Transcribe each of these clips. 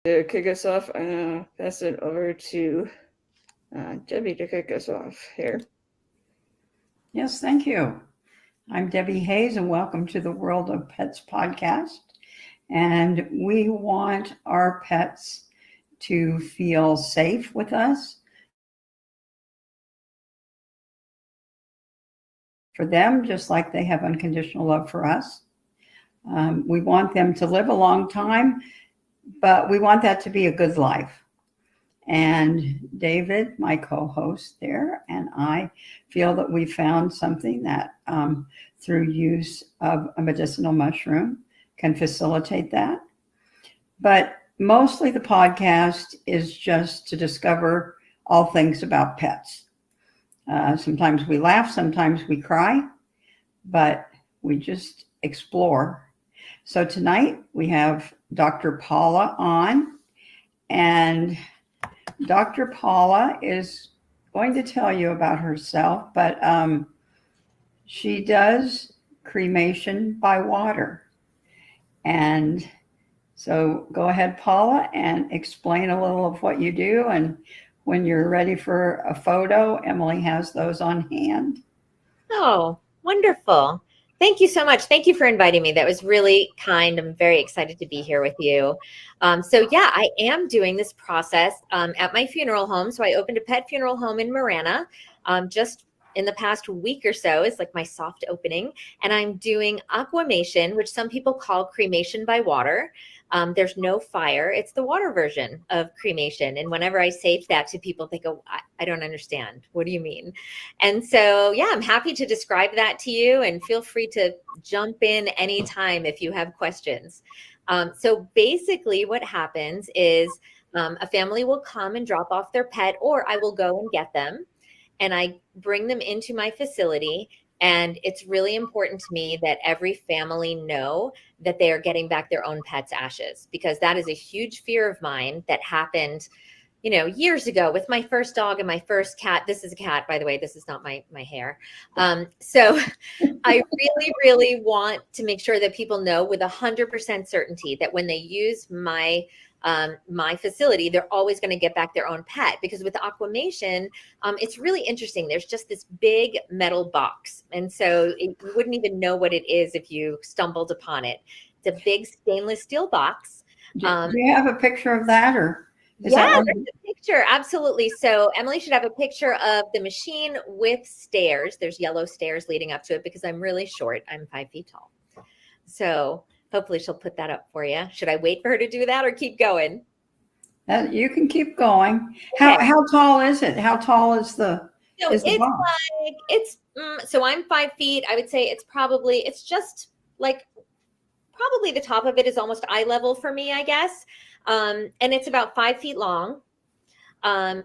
To kick us off, I'm going to pass it over to Debbie to kick us off here. Yes, thank you. I'm Debbie Hayes, and welcome to the World of Pets podcast. And we want our pets to feel safe with us. For them, just like they have unconditional love for us. We want them to live a long time, but we want that to be a good life. And David, my co-host there, and I feel that we found something that through use of a medicinal mushroom can facilitate that. But mostly the podcast is just to discover all things about pets. Sometimes we laugh, sometimes we cry, but we just explore. So tonight we have Dr. Paula on, and Dr. Paula is going to tell you about herself, but she does cremation by water. And so go ahead, Paula, and explain a little of what you do. And when you're ready for a photo, Emily has those on hand. Oh, wonderful. Thank you so much. Thank you for inviting me. That was really kind. I'm very excited to be here with you. So yeah, I am doing this process at my funeral home. So I opened a pet funeral home in Marana just in the past week or so. It's like my soft opening. And I'm doing aquamation, which some people call cremation by water. There's no fire. It's the water version of cremation. And whenever I say that to people, they go, I don't understand. What do you mean? And so, yeah, I'm happy to describe that to you, and feel free to jump in anytime if you have questions. So basically what happens is a family will come and drop off their pet, or I will go and get them, and I bring them into my facility. And it's really important to me that every family know that they are getting back their own pet's ashes, because that is a huge fear of mine that happened, years ago with my first dog and my first cat. This is a cat, by the way. This is not my hair. So I really, really want to make sure that people know with 100% certainty that when they use my facility, they're always going to get back their own pet. Because with aquamation, it's really interesting. There's just this big metal box. And so you wouldn't even know what it is if you stumbled upon it. It's a big stainless steel box. Do you have a picture of that, or? Yeah, there's a picture. Absolutely. So Emily should have a picture of the machine with stairs. There's yellow stairs leading up to it because I'm really short. I'm 5 feet tall. So hopefully she'll put that up for you. Should I wait for her to do that or keep going? You can keep going. Okay. How tall is it? How tall is the? So so I'm 5 feet. I would say it's just like probably the top of it is almost eye level for me, I guess. And it's about 5 feet long. And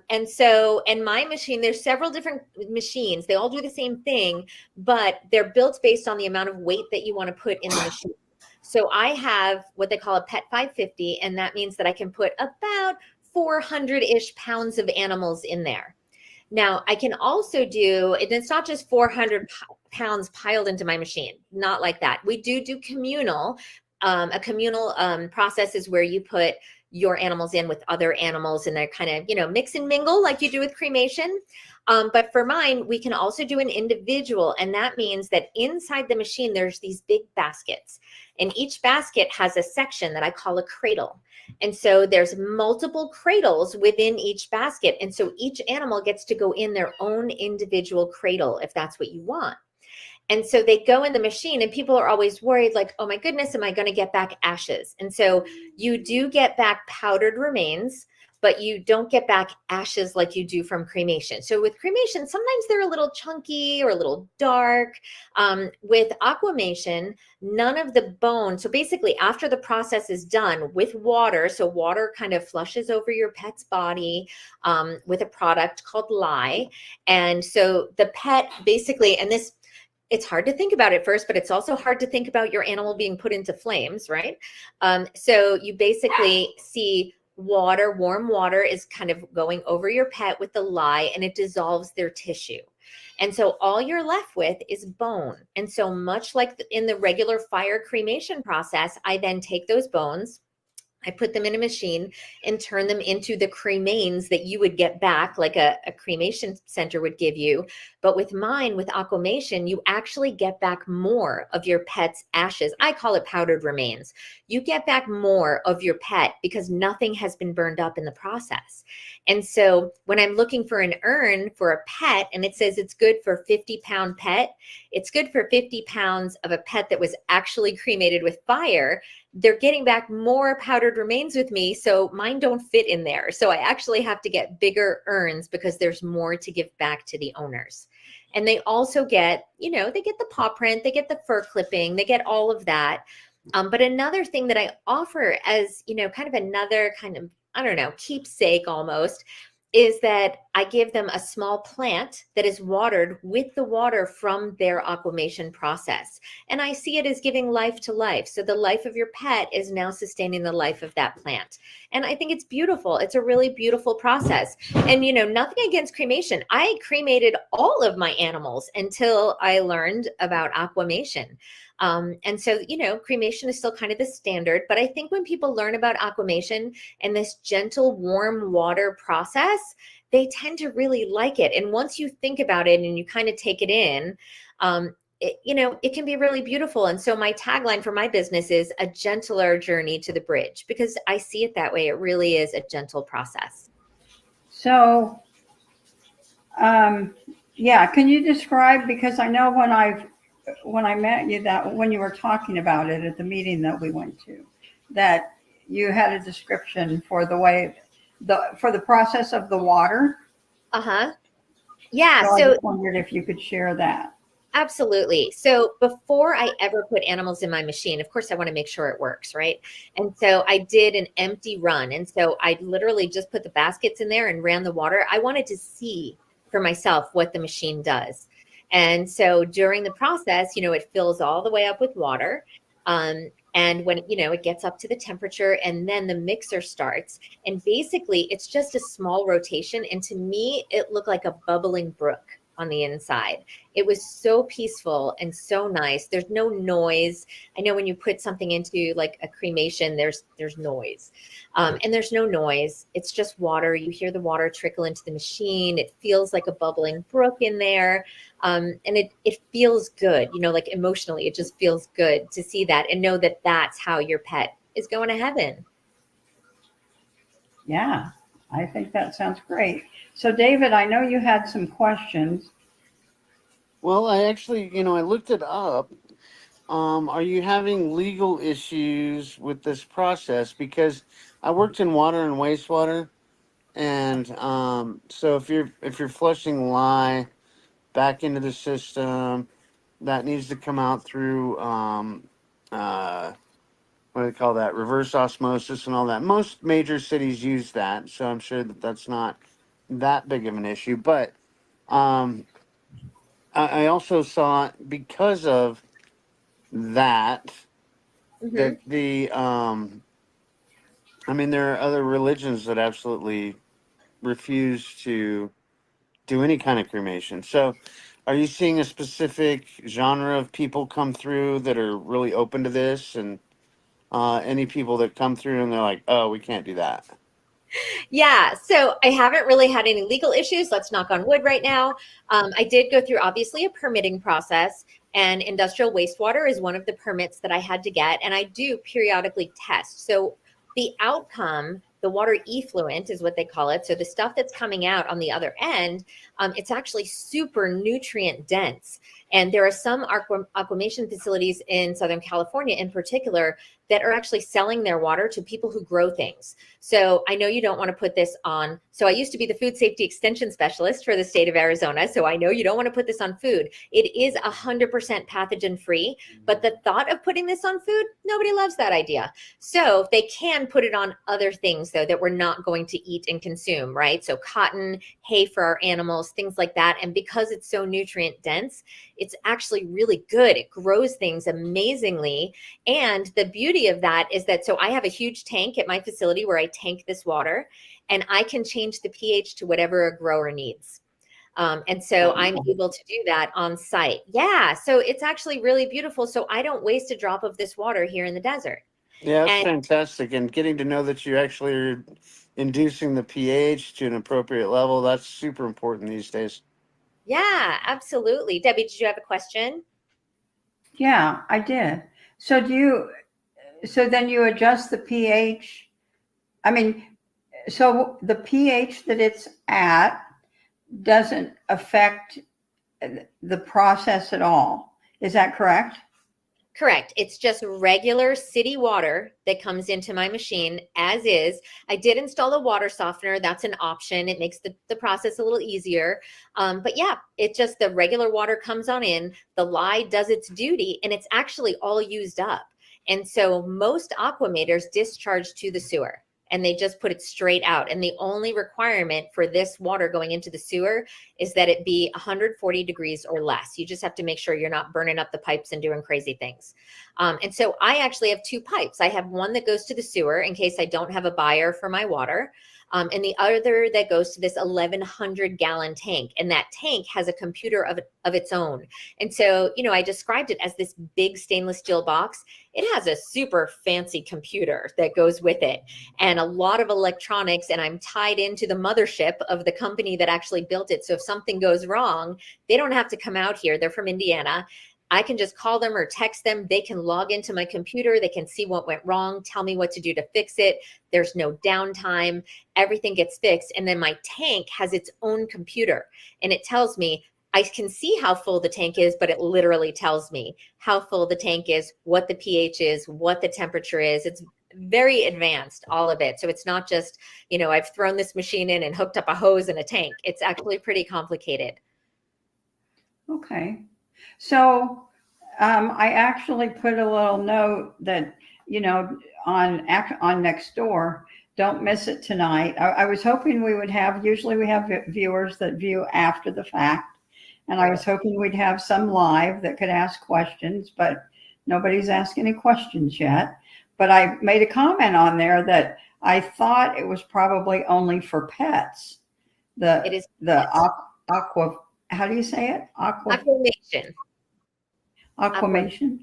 my machine, there's several different machines. They all do the same thing, but they're built based on the amount of weight that you want to put in the machine. So I have what they call a PET 550, and that means that I can put about 400-ish pounds of animals in there. Now, I can also do, and it's not just 400 pounds piled into my machine, not like that. We do communal. A communal process is where you put your animals in with other animals, and they're kind of, mix and mingle like you do with cremation. But for mine, we can also do an individual. And that means that inside the machine, there's these big baskets, and each basket has a section that I call a cradle. And so there's multiple cradles within each basket. And so each animal gets to go in their own individual cradle, if that's what you want. And so they go in the machine, and people are always worried, like, oh my goodness, am I going to get back ashes? And so you do get back powdered remains, but you don't get back ashes like you do from cremation. So with cremation, sometimes they're a little chunky or a little dark. With aquamation, none of the bone. So basically after the process is done with water, so water kind of flushes over your pet's body with a product called lye. And so the pet basically, and this, it's hard to think about at first, but it's also hard to think about your animal being put into flames, right? So you basically see water, warm water is kind of going over your pet with the lye, and it dissolves their tissue. And so all you're left with is bone. And so much like in the regular fire cremation process, I then take those bones, I put them in a machine and turn them into the cremains that you would get back, like a cremation center would give you. But with mine, with Aquamation, you actually get back more of your pet's ashes. I call it powdered remains. You get back more of your pet because nothing has been burned up in the process. And so when I'm looking for an urn for a pet and it says it's good for 50-pound pet, it's good for 50 pounds of a pet that was actually cremated with fire. They're getting back more powdered remains with me, so mine don't fit in there. So I actually have to get bigger urns because there's more to give back to the owners. And they also get, they get the paw print, they get the fur clipping, they get all of that. But another thing that I offer as, kind of another kind of, I don't know, keepsake almost, is that I give them a small plant that is watered with the water from their aquamation process. And I see it as giving life to life. So the life of your pet is now sustaining the life of that plant. And I think it's beautiful. It's a really beautiful process. And, nothing against cremation. I cremated all of my animals until I learned about aquamation. And so, cremation is still kind of the standard, but I think when people learn about aquamation and this gentle, warm water process, they tend to really like it. And once you think about it and you kind of take it in, it can be really beautiful. And so my tagline for my business is a gentler journey to the bridge, because I see it that way. It really is a gentle process. So, yeah, can you describe, because I know when I met you, that when you were talking about it at the meeting that we went to, that you had a description for the process of the water. Yeah. So I just wondered if you could share that. Absolutely. So before I ever put animals in my machine, of course, I want to make sure it works, right? And so I did an empty run. And so I literally just put the baskets in there and ran the water. I wanted to see for myself what the machine does. And so during the process, it fills all the way up with water. And when, it gets up to the temperature, and then the mixer starts. And basically, it's just a small rotation. And to me, it looked like a bubbling brook on the inside. It was so peaceful and so nice. There's no noise. I know when you put something into like a cremation, there's noise. And there's no noise. It's just water. You hear the water trickle into the machine. It feels like a bubbling brook in there. And it feels good, like emotionally, it just feels good to see that and know that that's how your pet is going to heaven. Yeah, I think that sounds great. So David, I know you had some questions. Well, I actually, I looked it up. Are you having legal issues with this process? Because I worked in water and wastewater, and so if you're flushing lye back into the system, that needs to come out through what do they call that? Reverse osmosis and all that. Most major cities use that, so I'm sure that that's not that big of an issue. But I also saw, because of that, that there are other religions that absolutely refuse to do any kind of cremation. So are you seeing a specific genre of people come through that are really open to this, and any people that come through and they're like, oh, we can't do that? Yeah, so I haven't really had any legal issues. Let's knock on wood right now. I did go through, obviously, a permitting process, and industrial wastewater is one of the permits that I had to get. And I do periodically test. So the outcome, the water effluent is what they call it. So the stuff that's coming out on the other end, it's actually super nutrient dense. And there are some aquamation facilities in Southern California in particular that are actually selling their water to people who grow things. So I know you don't want to put this on. So I used to be the food safety extension specialist for the state of Arizona. So I know you don't want to put this on food. It is 100% pathogen free, but the thought of putting this on food, nobody loves that idea. So they can put it on other things though that we're not going to eat and consume, right? So cotton, hay for our animals, things like that. And because it's so nutrient dense, it's actually really good. It grows things amazingly. And the beauty of that is that, so I have a huge tank at my facility where I tank this water, and I can change the pH to whatever a grower needs. And so I'm able to do that on site. Yeah. So it's actually really beautiful. So I don't waste a drop of this water here in the desert. Yeah, that's And fantastic. And getting to know that you actually are inducing the pH to an appropriate level, that's super important these days. yeah, absolutely. Debbie, did you have a question? Yeah, I did. So so then you adjust the pH. I mean, so the pH that it's at doesn't affect the process at all. Is that correct? Correct. It's just regular city water that comes into my machine as is. I did install a water softener. That's an option. It makes the process a little easier. But yeah, it just, the regular water comes on in, the lye does its duty, and it's actually all used up. And so most aquamators discharge to the sewer, and they just put it straight out. And the only requirement for this water going into the sewer is that it be 140 degrees or less. You just have to make sure you're not burning up the pipes and doing crazy things. And so I actually have two pipes. I have one that goes to the sewer in case I don't have a buyer for my water. And the other that goes to this 1,100 gallon tank. And that tank has a computer of its own. And so, you know, I described it as this big stainless steel box. It has a super fancy computer that goes with it and a lot of electronics. And I'm tied into the mothership of the company that actually built it. So if something goes wrong, they don't have to come out here. They're from Indiana. I can just call them or text them. They can log into my computer. They can see what went wrong, tell me what to do to fix it. There's no downtime. Everything gets fixed. And then my tank has its own computer, and it tells me, I can see how full the tank is, but it literally tells me how full the tank is, what the pH is, what the temperature is. It's very advanced, all of it. So it's not just, you know, I've thrown this machine in and hooked up a hose in a tank. It's actually pretty complicated. Okay. So I actually put a little note that, you know, on Nextdoor, don't miss it tonight. I was hoping we would have, usually we have viewers that view after the fact. And I was hoping we'd have some live that could ask questions, but nobody's asked any questions yet. But I made a comment on there that I thought it was probably only for pets. It is Aqua, how do you say it? Aquamation. Aquamation.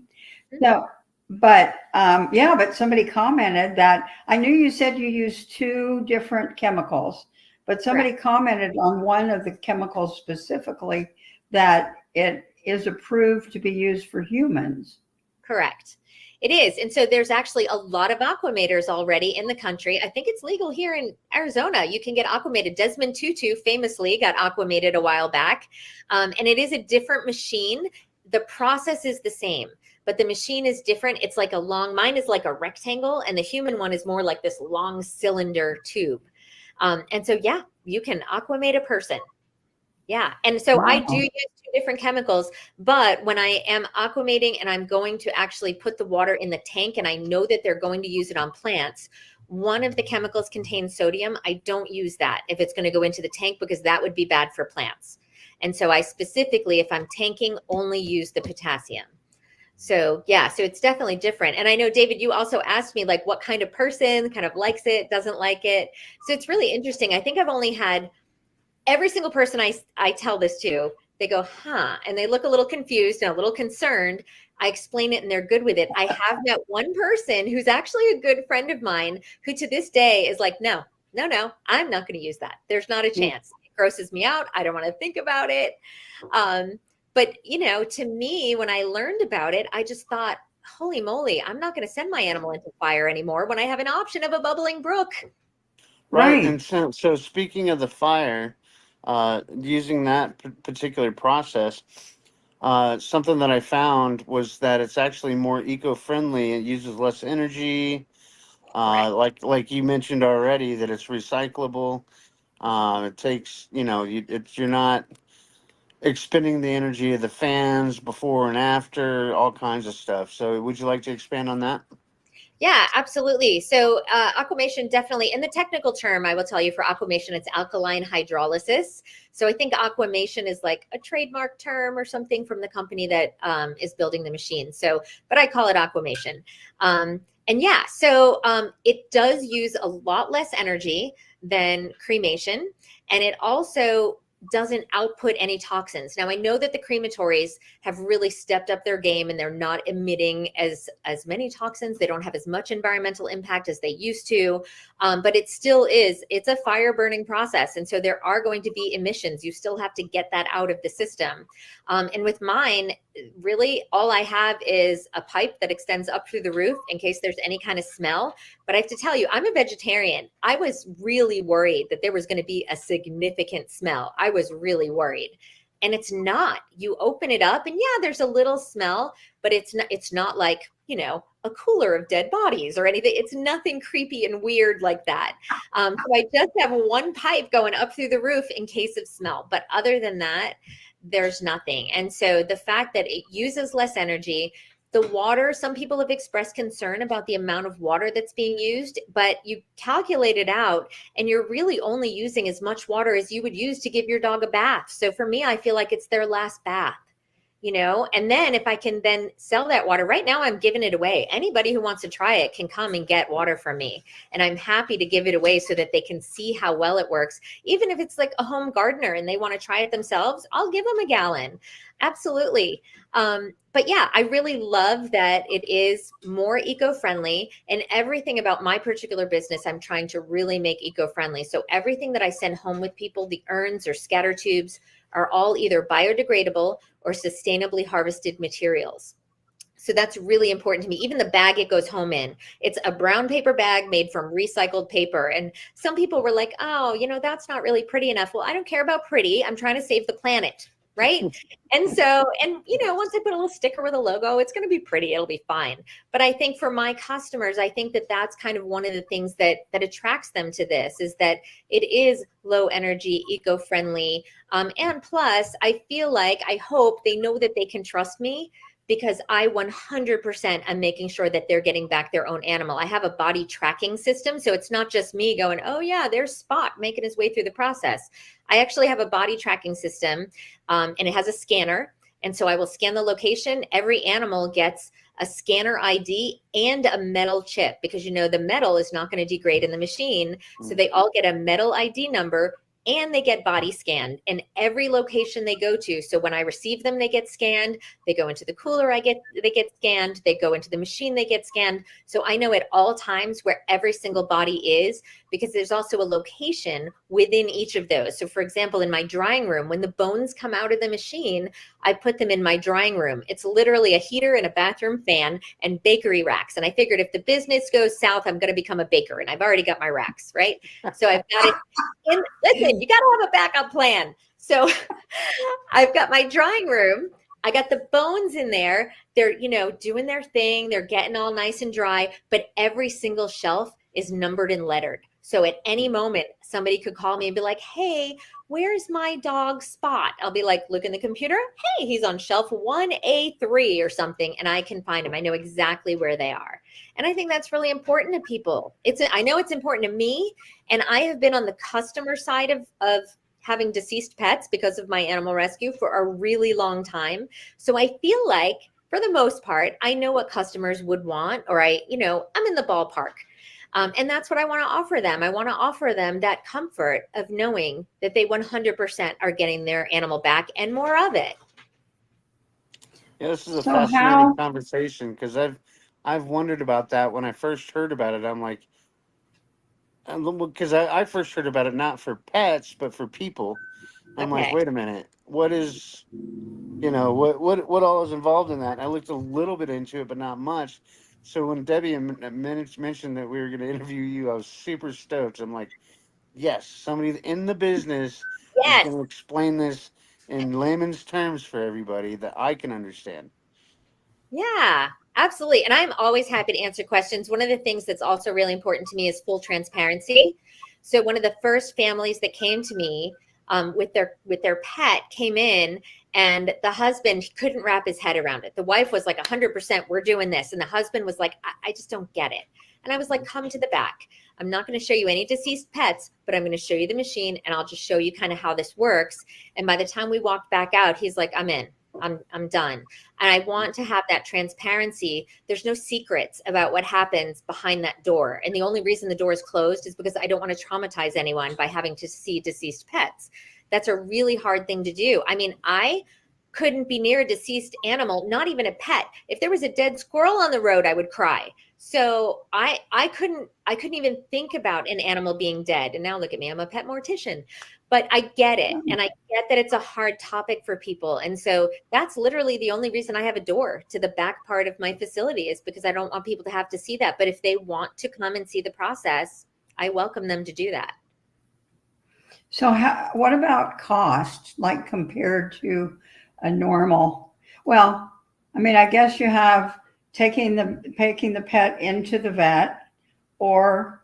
So, but yeah, but somebody commented that I knew you said you used two different chemicals, but somebody commented on one of the chemicals specifically that it is approved to be used for humans. Correct. It is. And so there's actually a lot of aquamators already in the country. I think it's legal here in Arizona. You can get aquamated. Desmond Tutu famously got aquamated a while back. And it is a different machine. The process is the same, but the machine is different. It's like mine is like a rectangle, and the human one is more like this long cylinder tube. And so, yeah, you can aquamate a person. Yeah. And so Wow. I do use two different chemicals, but when I am aquamating and I'm going to actually put the water in the tank and I know that they're going to use it on plants, one of the chemicals contains sodium. I don't use that if it's going to go into the tank because that would be bad for plants. And so I specifically, if I'm tanking, only use the potassium. So yeah, so it's definitely different. And I know, David, you also asked me like what kind of person kind of likes it, doesn't like it. So it's really interesting. I think I've only had every single person I tell this to, they go, huh? And they look a little confused and a little concerned. I explain it and they're good with it. I have met one person who's actually a good friend of mine who to this day is like, no, I'm not going to use that. There's not a chance. It grosses me out. I don't want to think about it. But, you know, to me, when I learned about it, I just thought, holy moly, I'm not going to send my animal into fire anymore when I have an option of a bubbling brook. Right. And so speaking of the fire, using that particular process, something that I found was that it's actually more eco-friendly. It uses less energy. Like you mentioned already, that it's recyclable. It takes, you know, you're not expending the energy of the fans before and after, all kinds of stuff. So would you like to expand on that? Yeah, absolutely. So aquamation definitely, in the technical term, I will tell you for aquamation, it's alkaline hydrolysis. So I think aquamation is like a trademark term or something from the company that is building the machine. So, but I call it aquamation. And yeah, so it does use a lot less energy than cremation. And it also doesn't output any toxins. Now, I know that the crematories have really stepped up their game and they're not emitting as many toxins. They don't have as much environmental impact as they used to, but it still is, it's a fire burning process. And so there are going to be emissions. You still have to get that out of the system. And with mine, really all I have is a pipe that extends up through the roof in case there's any kind of smell. But I have to tell you, I'm a vegetarian. I was really worried that there was going to be a significant smell. I was really worried. And it's not. You open it up and yeah, there's a little smell, but it's not like, you know, a cooler of dead bodies or anything. It's nothing creepy and weird like that. So I just have one pipe going up through the roof in case of smell. But other than that, there's nothing. And so the fact that it uses less energy, the water, some people have expressed concern about the amount of water that's being used, but you calculate it out and you're really only using as much water as you would use to give your dog a bath. So for me, I feel like it's their last bath, you know, and then if I can then sell that water, right now I'm giving it away. Anybody who wants to try it can come and get water from me. And I'm happy to give it away so that they can see how well it works. Even if it's like a home gardener and they want to try it themselves, I'll give them a gallon. Absolutely. But yeah, I really love that it is more eco-friendly, and everything about my particular business, I'm trying to really make eco-friendly. So everything that I send home with people, the urns or scatter tubes, are all either biodegradable or sustainably harvested materials. So that's really important to me. Even the bag it goes home in, it's a brown paper bag made from recycled paper. And some people were like, oh, you know, that's not really pretty enough. Well, I don't care about pretty. I'm trying to save the planet. Right. And so, and you know, once I put a little sticker with a logo, it's going to be pretty. It'll be fine. But I think for my customers, I think that that's kind of one of the things that attracts them to this, is that it is low energy, eco-friendly. And plus, I feel like, I hope they know that they can trust me, because I 100% am making sure that they're getting back their own animal. I have a body tracking system. So it's not just me going, oh yeah, there's Spot making his way through the process. I actually have a body tracking system, and it has a scanner. And so I will scan the location. Every animal gets a scanner ID and a metal chip, because you know the metal is not going to degrade in the machine. So they all get a metal ID number, and they get body scanned in every location they go to. So when I receive them, they get scanned. They go into the cooler, they get scanned. They go into the machine, they get scanned. So I know at all times where every single body is, because there's also a location within each of those. So for example, in my drying room, when the bones come out of the machine, I put them in my drying room. It's literally a heater and a bathroom fan and bakery racks. And I figured if the business goes south, I'm going to become a baker, and I've already got my racks, right? So I've got it in. Listen, you got to have a backup plan. So I've got my drying room. I got the bones in there. They're, you know, doing their thing. They're getting all nice and dry, but every single shelf is numbered and lettered. So at any moment, somebody could call me and be like, hey, where's my dog Spot? I'll be like, look in the computer. Hey, he's on shelf 1A3 or something, and I can find him. I know exactly where they are. And I think that's really important to people. I know it's important to me, and I have been on the customer side of having deceased pets because of my animal rescue for a really long time. So I feel like, for the most part, I know what customers would want, or I'm in the ballpark. And that's what I want to offer them. I want to offer them that comfort of knowing that they 100% are getting their animal back, and more of it. Yeah, this is a fascinating conversation, because I've wondered about that when I first heard about it. I'm like, because I first heard about it not for pets but for people. I'm like, wait a minute, what is, what all is involved in that? And I looked a little bit into it, but not much. So when Debbie mentioned that we were going to interview you, I was super stoked. I'm like, yes, somebody in the business is going to explain this in layman's terms for everybody that I can understand. Yeah, absolutely. And I'm always happy to answer questions. One of the things that's also really important to me is full transparency. So one of the first families that came to me with their pet came in, and the husband couldn't wrap his head around it. The wife was like 100%, we're doing this. And the husband was like, I just don't get it. And I was like, come to the back. I'm not going to show you any deceased pets, but I'm going to show you the machine, and I'll just show you kind of how this works. And by the time we walked back out, he's like, I'm in. I'm done. And I want to have that transparency. There's no secrets about what happens behind that door. And the only reason the door is closed is because I don't want to traumatize anyone by having to see deceased pets. That's a really hard thing to do. I mean, I couldn't be near a deceased animal, not even a pet. If there was a dead squirrel on the road, I would cry. So I couldn't even think about an animal being dead. And now look at me, I'm a pet mortician. But I get it. And I get that it's a hard topic for people. And so that's literally the only reason I have a door to the back part of my facility, is because I don't want people to have to see that. But if they want to come and see the process, I welcome them to do that. So what about cost, like compared to a normal? Well, I mean, I guess you have taking the pet into the vet, or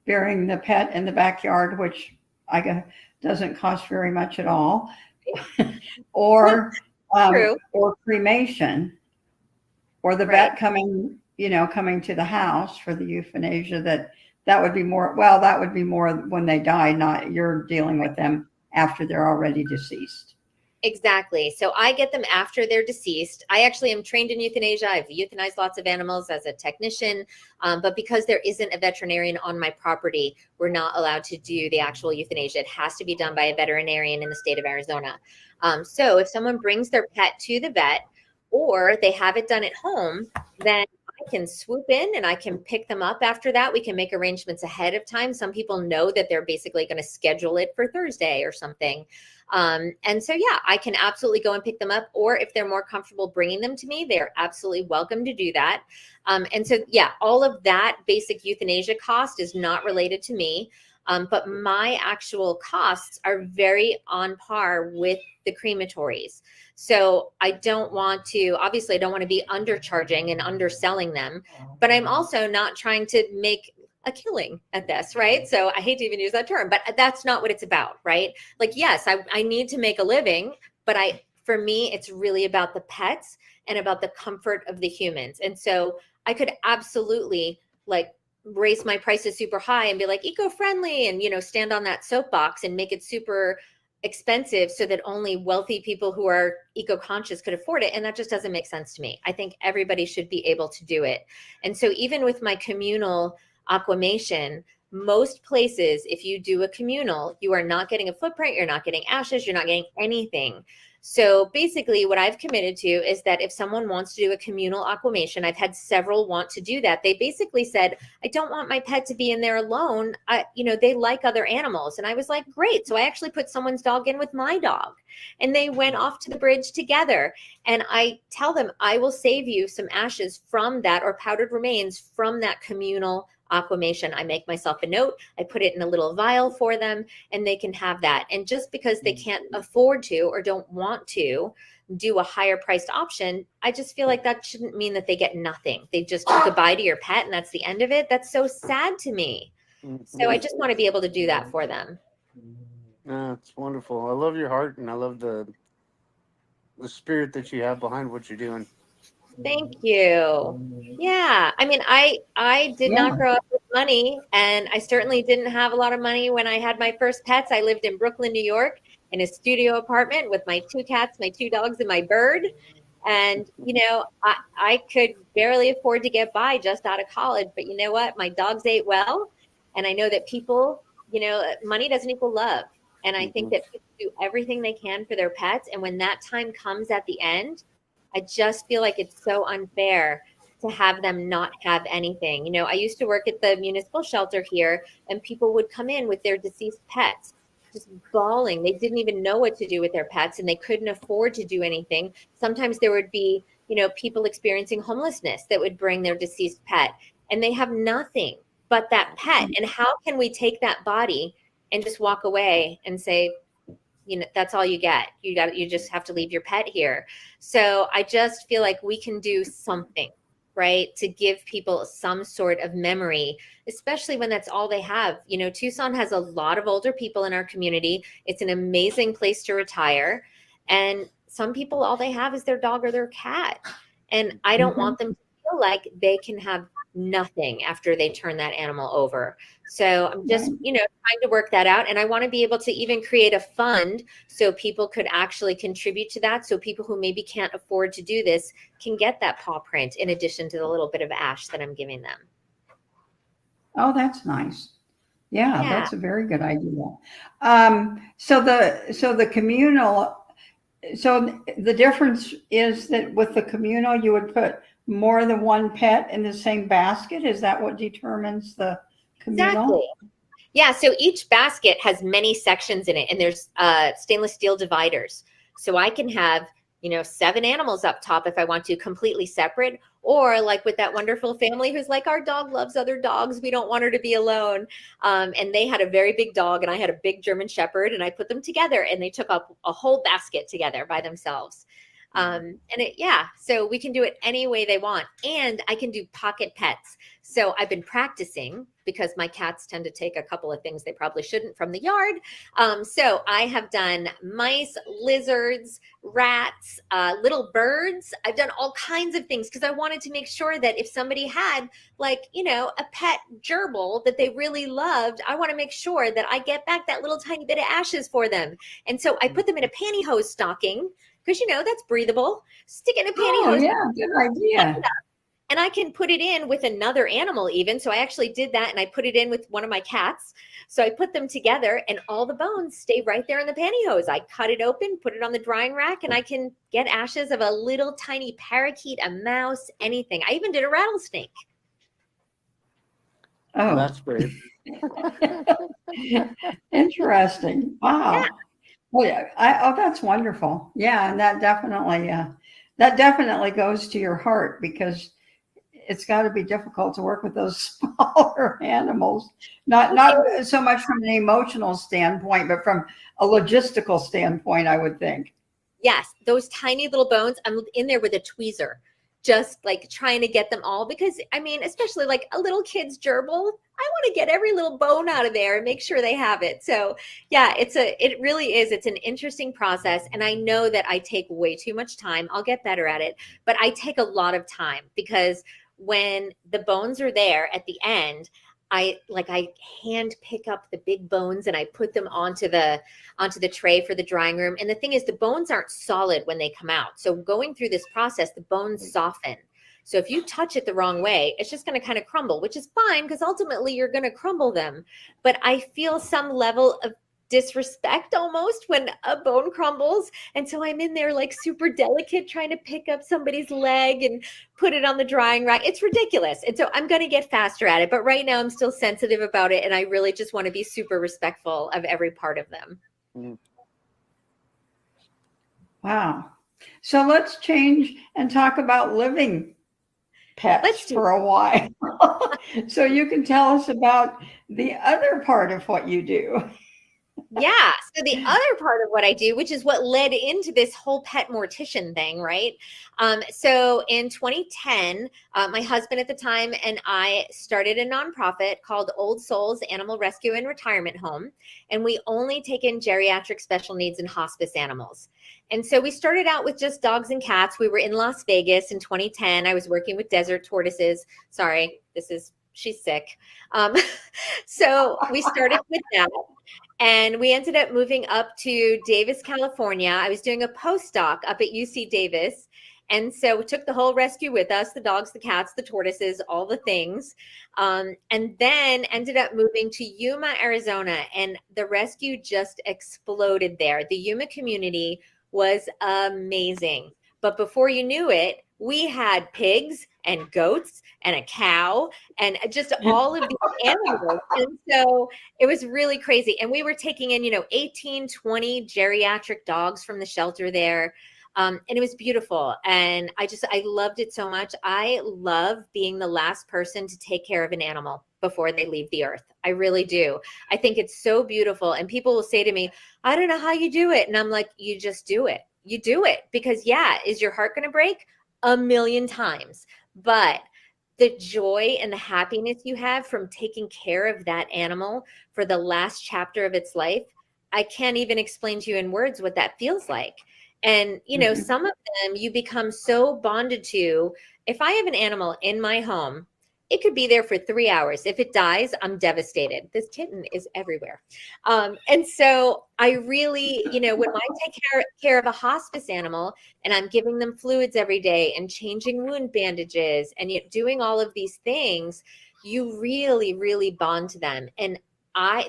burying the pet in the backyard, which I guess doesn't cost very much at all, or cremation, or the vet coming to the house for the euthanasia. That would be more, well, that would be more when they die, not you're dealing with them after they're already deceased. Exactly. So I get them after they're deceased. I actually am trained in euthanasia. I've euthanized lots of animals as a technician, but because there isn't a veterinarian on my property, we're not allowed to do the actual euthanasia. It has to be done by a veterinarian in the state of Arizona. So if someone brings their pet to the vet, or they have it done at home, then I can swoop in and I can pick them up after that. We can make arrangements ahead of time. Some people know that they're basically going to schedule it for Thursday or something. And so, yeah, I can absolutely go and pick them up. Or if they're more comfortable bringing them to me, they're absolutely welcome to do that. And so, yeah, all of that basic euthanasia cost is not related to me. But my actual costs are very on par with the crematories. So I don't want to, obviously I don't want to be undercharging and underselling them, but I'm also not trying to make a killing at this, right? So I hate to even use that term, but that's not what it's about, right? Like, yes, I need to make a living, but for me, it's really about the pets and about the comfort of the humans. And so I could absolutely raise my prices super high and be like eco-friendly and, stand on that soapbox and make it super expensive so that only wealthy people who are eco-conscious could afford it. And that just doesn't make sense to me. I think everybody should be able to do it. And so even with my communal aquamation, most places, if you do a communal, you are not getting a footprint, you're not getting ashes, you're not getting anything. So basically what I've committed to is that if someone wants to do a communal aquamation, I've had several want to do that. They basically said, I don't want my pet to be in there alone. They like other animals. And I was like, great. So I actually put someone's dog in with my dog and they went off to the bridge together. And I tell them, I will save you some ashes from that, or powdered remains from that communal aquamation. I make myself a note, I put it in a little vial for them, and they can have that. And just because they can't afford to or don't want to do a higher priced option, I just feel like that shouldn't mean that they get nothing. They just goodbye to your pet and that's the end of it. That's so sad to me. So I just want to be able to do that for them. No, it's wonderful. I love your heart, and I love the spirit that you have behind what you're doing. Thank you. Yeah. I mean, I did not grow up with money, and I certainly didn't have a lot of money when I had my first pets. I lived in Brooklyn, New York in a studio apartment with my 2 cats, my 2 dogs, and my bird. And, I could barely afford to get by just out of college. But you know what? My dogs ate well. And I know that people, money doesn't equal love. And I think that people do everything they can for their pets. And when that time comes at the end, I just feel like it's so unfair to have them not have anything. I used to work at the municipal shelter here, and people would come in with their deceased pets, just bawling. They didn't even know what to do with their pets, and they couldn't afford to do anything. Sometimes there would be, people experiencing homelessness that would bring their deceased pet, and they have nothing but that pet. And how can we take that body and just walk away and say, that's all you get. You just have to leave your pet here. So I just feel like we can do something, right, to give people some sort of memory, especially when that's all they have. Tucson has a lot of older people in our community. It's an amazing place to retire. And some people, all they have is their dog or their cat. And I don't want them to feel like they can have nothing after they turn that animal over. So I'm just, trying to work that out. And I want to be able to even create a fund so people could actually contribute to that. So people who maybe can't afford to do this can get that paw print in addition to the little bit of ash that I'm giving them. Oh, that's nice. Yeah, Yeah. that's a very good idea. So the communal, so the difference is that with the communal, you would put more than one pet in the same basket. Is that what determines the communal? Exactly. Yeah, so each basket has many sections in it, and there's stainless steel dividers. So I can have, 7 animals up top if I want to, completely separate, or like with that wonderful family who's like, our dog loves other dogs. We don't want her to be alone. And they had a very big dog, and I had a big German Shepherd, and I put them together, and they took up a whole basket together by themselves. So we can do it any way they want. And I can do pocket pets. So I've been practicing because my cats tend to take a couple of things they probably shouldn't from the yard. So I have done mice, lizards, rats, little birds. I've done all kinds of things because I wanted to make sure that if somebody had a pet gerbil that they really loved, I want to make sure that I get back that little tiny bit of ashes for them. And so I put them in a pantyhose stocking because that's breathable. Stick it in a pantyhose. Oh, yeah, good idea. And I can put it in with another animal even. So I actually did that, and I put it in with one of my cats. So I put them together, and all the bones stay right there in the pantyhose. I cut it open, put it on the drying rack, and I can get ashes of a little tiny parakeet, a mouse, anything. I even did a rattlesnake. Oh, That's great. interesting. Wow. Yeah. Well, yeah, that's wonderful. Yeah, and that definitely goes to your heart, because it's got to be difficult to work with those smaller animals. Not so much from an emotional standpoint, but from a logistical standpoint, I would think. Yes, those tiny little bones. I'm in there with a tweezer, just like trying to get them all, because especially like a little kid's gerbil, I want to get every little bone out of there and make sure they have it. So yeah, it really is. It's an interesting process. And I know that I take way too much time. I'll get better at it, but I take a lot of time, because when the bones are there at the end, I hand pick up the big bones and I put them onto the tray for the drying room. And the thing is, the bones aren't solid when they come out. So going through this process, the bones soften. So if you touch it the wrong way, it's just going to kind of crumble, which is fine, because ultimately you're going to crumble them. But I feel some level of disrespect almost when a bone crumbles. And so I'm in there like super delicate, trying to pick up somebody's leg and put it on the drying rack. It's ridiculous. And so I'm going to get faster at it. But right now I'm still sensitive about it. And I really just want to be super respectful of every part of them. Wow. So let's change and talk about living pets for a while. So you can tell us about the other part of what you do. Yeah. So the other part of what I do, which is what led into this whole pet mortician thing, right? So in 2010, my husband at the time and I started a nonprofit called Old Souls Animal Rescue and Retirement Home. And we only take in geriatric special needs and hospice animals. And so we started out with just dogs and cats. We were in Las Vegas in 2010. I was working with desert tortoises. Sorry, she's sick. So we started with that. And we ended up moving up to Davis, California. I was doing a postdoc up at UC Davis. And so we took the whole rescue with us, the dogs, the cats, the tortoises, all the things. And then ended up moving to Yuma, Arizona. And the rescue just exploded there. The Yuma community was amazing. But before you knew it, we had pigs and goats and a cow and just all of these animals. And so it was really crazy. And we were taking in, 18, 20 geriatric dogs from the shelter there. And it was beautiful. And I loved it so much. I love being the last person to take care of an animal before they leave the earth. I really do. I think it's so beautiful. And people will say to me, I don't know how you do it. And I'm like, you just do it. You do it, because is your heart going to break? 1,000,000 times. But the joy and the happiness you have from taking care of that animal for the last chapter of its life, I can't even explain to you in words what that feels like. And, some of them you become so bonded to. If I have an animal in my home, it could be there for 3 hours. If it dies, I'm devastated. This kitten is everywhere. And so I really, when I take care of a hospice animal and I'm giving them fluids every day and changing wound bandages and doing all of these things, you really, really bond to them. And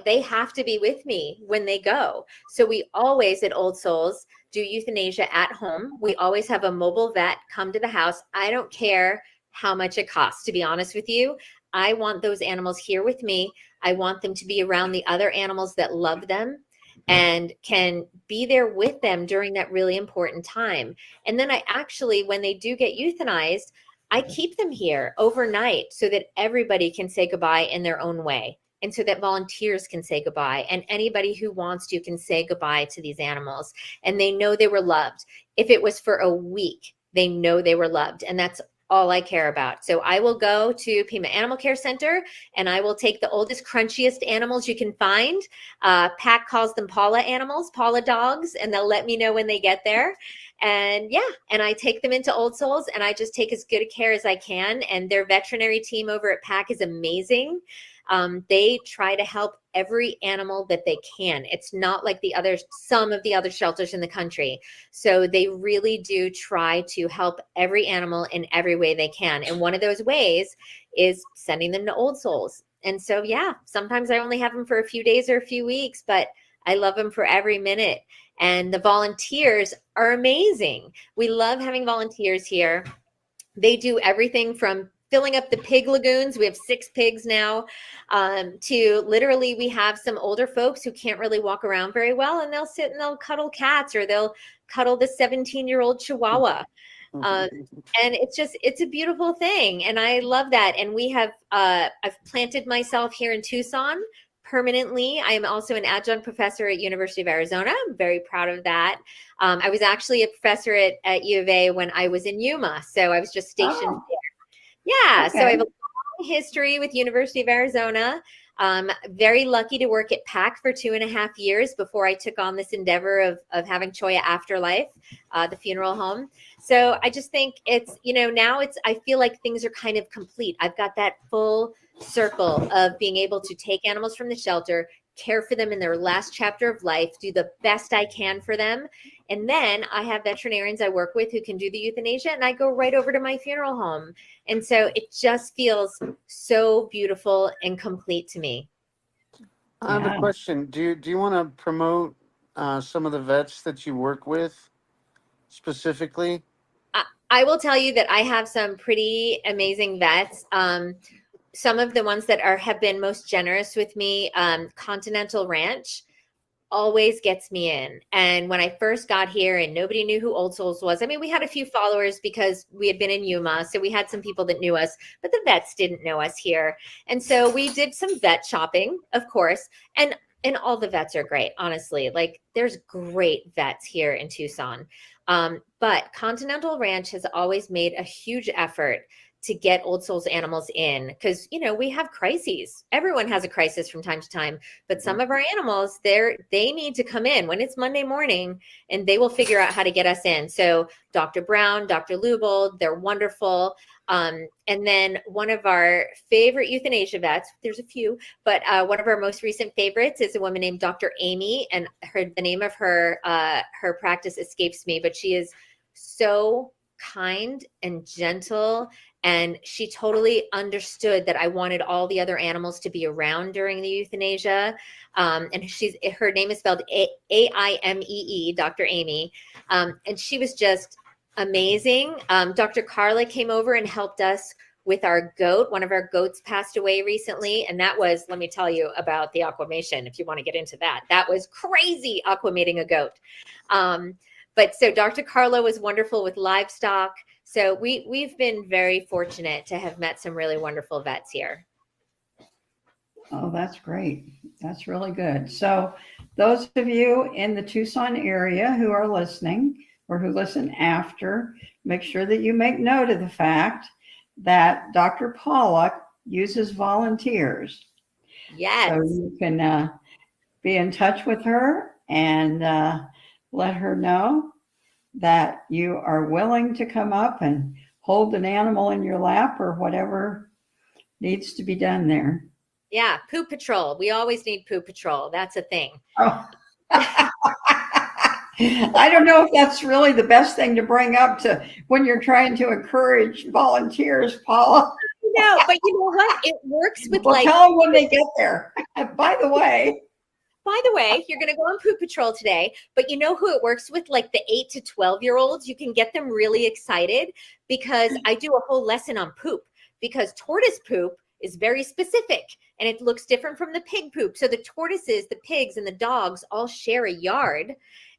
they have to be with me when they go. So we always at Old Souls do euthanasia at home. We always have a mobile vet come to the house. I don't care how much it costs, to be honest with you. I want those animals here with me. I want them to be around the other animals that love them and can be there with them during that really important time. And then I actually, when they do get euthanized, I keep them here overnight so that everybody can say goodbye in their own way. And so that volunteers can say goodbye, and anybody who wants to can say goodbye to these animals, and they know they were loved. If it was for a week, they know they were loved, and that's all I care about. So I will go to Pima Animal Care Center, and I will take the oldest, crunchiest animals you can find. Pack calls them Paula animals, Paula dogs, and they'll let me know when they get there. And yeah, and I take them into Old Souls, and I just take as good a care as I can. And their veterinary team over at Pack is amazing. They try to help every animal that they can. It's not like some of the other shelters in the country. So they really do try to help every animal in every way they can. And one of those ways is sending them to Old Souls. And so, yeah, sometimes I only have them for a few days or a few weeks, but I love them for every minute. And the volunteers are amazing. We love having volunteers here. They do everything from filling up the pig lagoons. We have 6 pigs now, to literally we have some older folks who can't really walk around very well, and they'll sit and they'll cuddle cats, or they'll cuddle the 17-year-old Chihuahua. And it's a beautiful thing. And I love that. And we have, I've planted myself here in Tucson permanently. I am also an adjunct professor at University of Arizona. I'm very proud of that. I was actually a professor at U of A when I was in Yuma. So I was just stationed there. Yeah, Okay. so I have a long history with University of Arizona. Very lucky to work at PAC for 2.5 years before I took on this endeavor of having Choya Afterlife, the funeral home. So I just think it's, now I feel like things are kind of complete. I've got that full circle of being able to take animals from the shelter, care for them in their last chapter of life, do the best I can for them. And then I have veterinarians I work with who can do the euthanasia, and I go right over to my funeral home. And so it just feels so beautiful and complete to me. I have a question. Do you want to promote some of the vets that you work with specifically? I will tell you that I have some pretty amazing vets. Some of the ones that have been most generous with me, Continental Ranch always gets me in. And when I first got here and nobody knew who Old Souls was, I mean, we had a few followers because we had been in Yuma. So we had some people that knew us, but the vets didn't know us here. And so we did some vet shopping, of course. And all the vets are great, honestly. Like, there's great vets here in Tucson. But Continental Ranch has always made a huge effort to get Old Souls animals in, because we have crises. Everyone has a crisis from time to time, but some of our animals, they need to come in when it's Monday morning, and they will figure out how to get us in. So Dr. Brown, Dr. Lubold, they're wonderful. And then one of our favorite euthanasia vets, there's a few, but one of our most recent favorites is a woman named Dr. Amy, and the name of her practice escapes me, but she is so kind and gentle. And she totally understood that I wanted all the other animals to be around during the euthanasia. And her name is spelled Aimee, Dr. Amy. And she was just amazing. Dr. Carla came over and helped us with our goat. One of our goats passed away recently. And that was, let me tell you about the aquamation, if you want to get into that. That was crazy, aquamating a goat. But so Dr. Carla was wonderful with livestock. So we've been very fortunate to have met some really wonderful vets here. Oh, that's great. That's really good. So those of you in the Tucson area who are listening, or who listen after, make sure that you make note of the fact that Dr. Paula uses volunteers. Yes. So you can be in touch with her and let her know that you are willing to come up and hold an animal in your lap or whatever needs to be done there. Yeah, poop patrol. We always need poop patrol. That's a thing. Oh. I don't know if that's really the best thing to bring up to when you're trying to encourage volunteers, Paula. No, but you know what? It works with Well, tell them when they get there. By the way, you're going to go on poop patrol today, but you know who it works with? Like the 8 to 12-year-olds. You can get them really excited because I do a whole lesson on poop, because tortoise poop is very specific and it looks different from the pig poop. So the tortoises, the pigs, and the dogs all share a yard.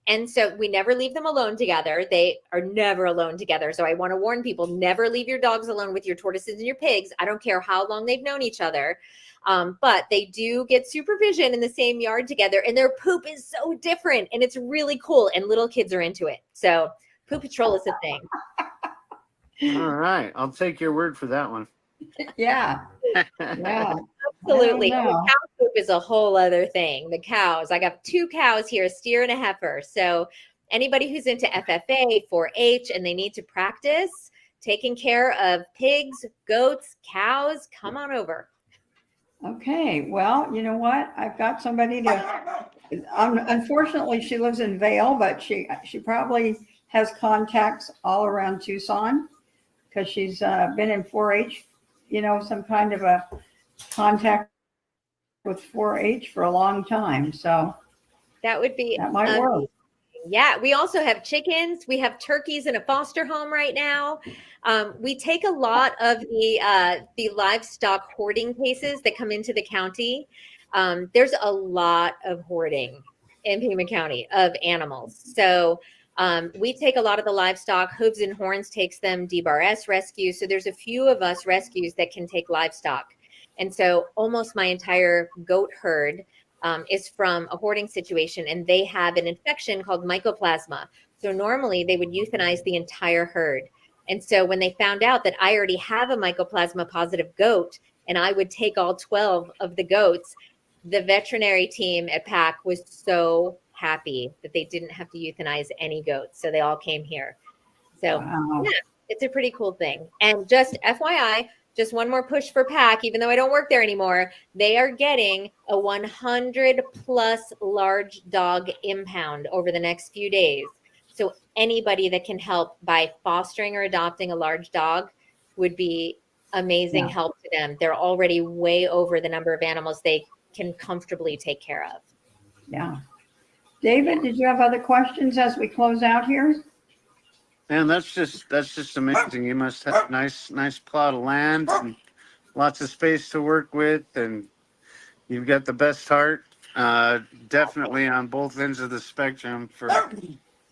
And so we never leave them alone together. They are never alone together. So I want to warn people, never leave your dogs alone with your tortoises and your pigs. I don't care how long they've known each other. But they do get supervision in the same yard together, and their poop is so different, and it's really cool, and little kids are into it. So poop patrol is a thing. All right. I'll take your word for that one. yeah. Yeah. Absolutely. I don't know. Cow poop is a whole other thing. The cows, I got 2 cows here, a steer and a heifer. So anybody who's into FFA, 4-H, and they need to practice taking care of pigs, goats, cows, come on over. Okay, well, you know what? I've got somebody to, unfortunately, she lives in Vail, but she probably has contacts all around Tucson because she's been in 4-H, you know, some kind of a contact with 4-H for a long time. So That would be that might work. Yeah, we also have chickens. We have turkeys in a foster home right now. We take a lot of the livestock hoarding cases that come into the county. There's a lot of hoarding in Pima County of animals. So we take a lot of the livestock. Hooves and Horns takes them. DBRS Rescue. So there's a few of us rescues that can take livestock. And so almost my entire goat herd is from a hoarding situation, and they have an infection called mycoplasma. So normally they would euthanize the entire herd. And so when they found out that I already have a mycoplasma positive goat and I would take all 12 of the goats, the veterinary team at PAC was so happy that they didn't have to euthanize any goats. So they all came here. So Wow. yeah, it's a pretty cool thing. And just FYI, just one more push for PAC, even though I don't work there anymore, they are getting a 100+ large dog impound over the next few days. So anybody that can help by fostering or adopting a large dog would be amazing help to them. They're already way over the number of animals they can comfortably take care of. Yeah. David, did you have other questions as we close out here? Man, that's just amazing. You must have a nice plot of land and lots of space to work with, and you've got the best heart. Definitely on both ends of the spectrum for,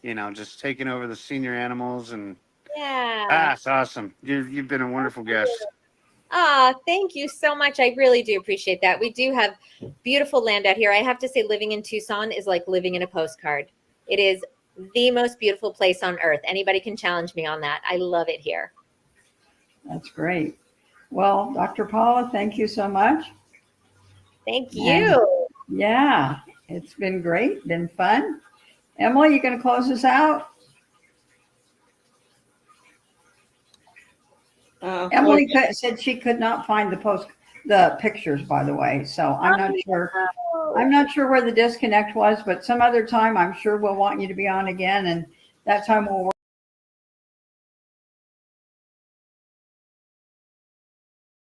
you know, just taking over the senior animals, and that's awesome. You've been a wonderful guest. Thank you so much. I really do appreciate that. We do have beautiful land out here. I have to say, living in Tucson is like living in a postcard. It is the most beautiful place on earth. Anybody can challenge me on that. I love it here. That's great. Well, Dr. Paula, thank you so much. Thank you. Yeah, it's been great, been fun. Emily, you going to close us out? Emily said she could not find the pictures, by the way. So I'm not sure. I'm not sure where the disconnect was, but some other time I'm sure we'll want you to be on again, and that time we'll work